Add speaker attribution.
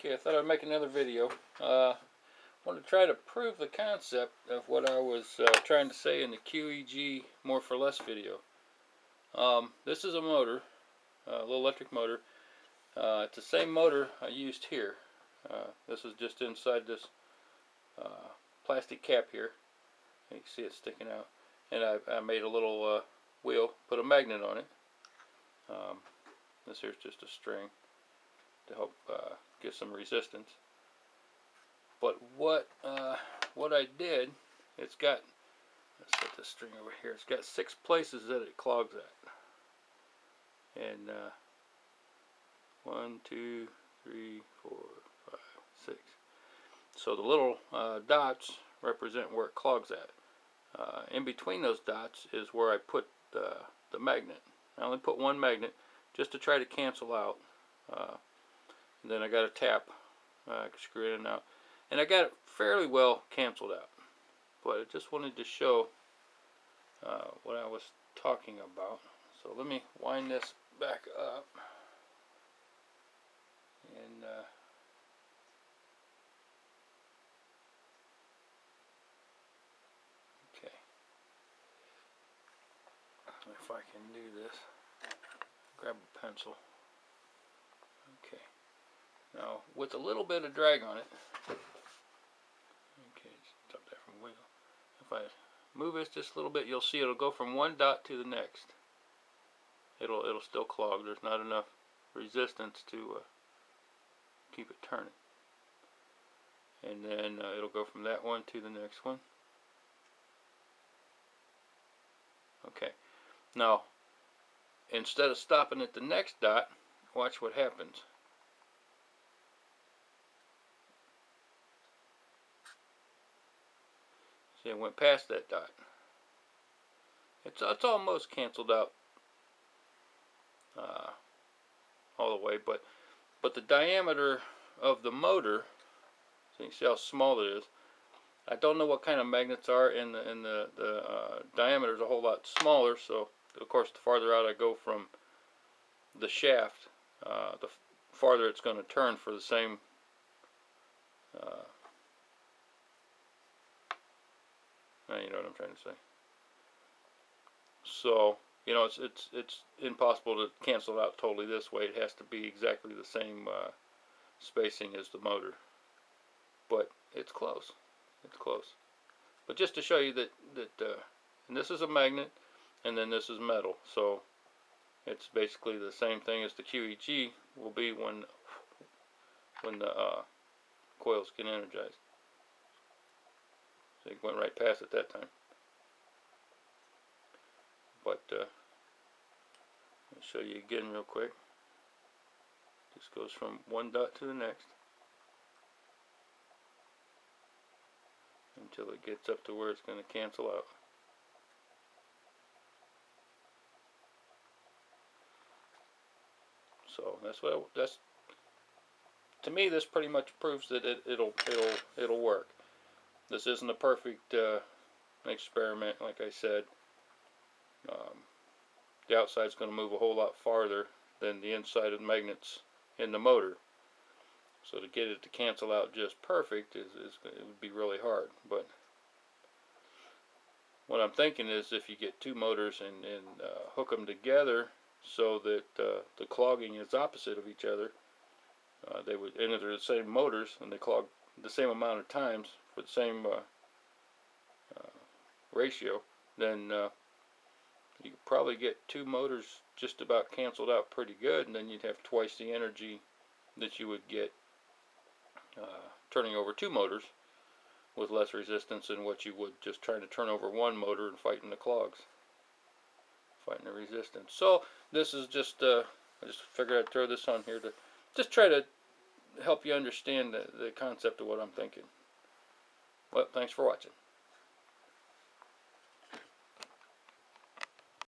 Speaker 1: Okay, I thought I'd make another video. I want to try to prove the concept of what I was trying to say in the Q.E.G.more for less video. This is a motor, a little electric motor. It's the same motor I used here. This is just inside this plastic cap here. You can see it sticking out. And I made a little wheel, put a magnet on it. This here's just a string to help get some resistance. But what I did, it's got, let's set this string over here, it's got 6 places that it clogs at. And 1, 2, 3, 4, 5, 6. So the little dots represent where it clogs at. In between those dots is where I put the magnet. I only put one magnet just to try to cancel out. And then I got a tap, I can screw it in and out, and I got it fairly well canceled out. But I just wanted to show what I was talking about. So let me wind this back up, and okay, if I can do this, grab a pencil. Okay. Now, with a little bit of drag on it, okay, stop that from wiggle. If I move this just a little bit, you'll see it'll go from one dot to the next. It'll still clog. There's not enough resistance to keep it turning. And then it'll go from that one to the next one. Okay. Now, instead of stopping at the next dot, watch what happens. See, it went past that dot. It's almost canceled out all the way, but the diameter of the motor, so you can see how small it is. I don't know what kind of magnets are, and the diameter is a whole lot smaller. So of course, the farther out I go from the shaft, the farther it's going to turn for the same you know what I'm trying to say. So, you know, it's impossible to cancel it out totally this way. It has to be exactly the same spacing as the motor. But it's close. It's close. But just to show you that and this is a magnet, and then this is metal. So it's basically the same thing as the Q.E.G. will be when the coils get energized. So it went right past it that time. But I'll show you again real quick. This goes from one dot to the next until it gets up to where it's going to cancel out. So that's to me, this pretty much proves that it'll work. This isn't a perfect experiment, like I said. The outside is going to move a whole lot farther than the inside of the magnets in the motor. So to get it to cancel out just perfect it would be really hard. But what I'm thinking is, if you get 2 motors and hook them together so that the clogging is opposite of each other, they would, and if they're the same motors and they clog the same amount of times for the same ratio, then you could probably get 2 motors just about canceled out pretty good, and then you'd have twice the energy that you would get turning over 2 motors with less resistance than what you would just trying to turn over 1 motor and fighting the clogs, fighting the resistance. So this is just I just figured I'd throw this on here to just try to help you understand the concept of what I'm thinking. Well, thanks for watching.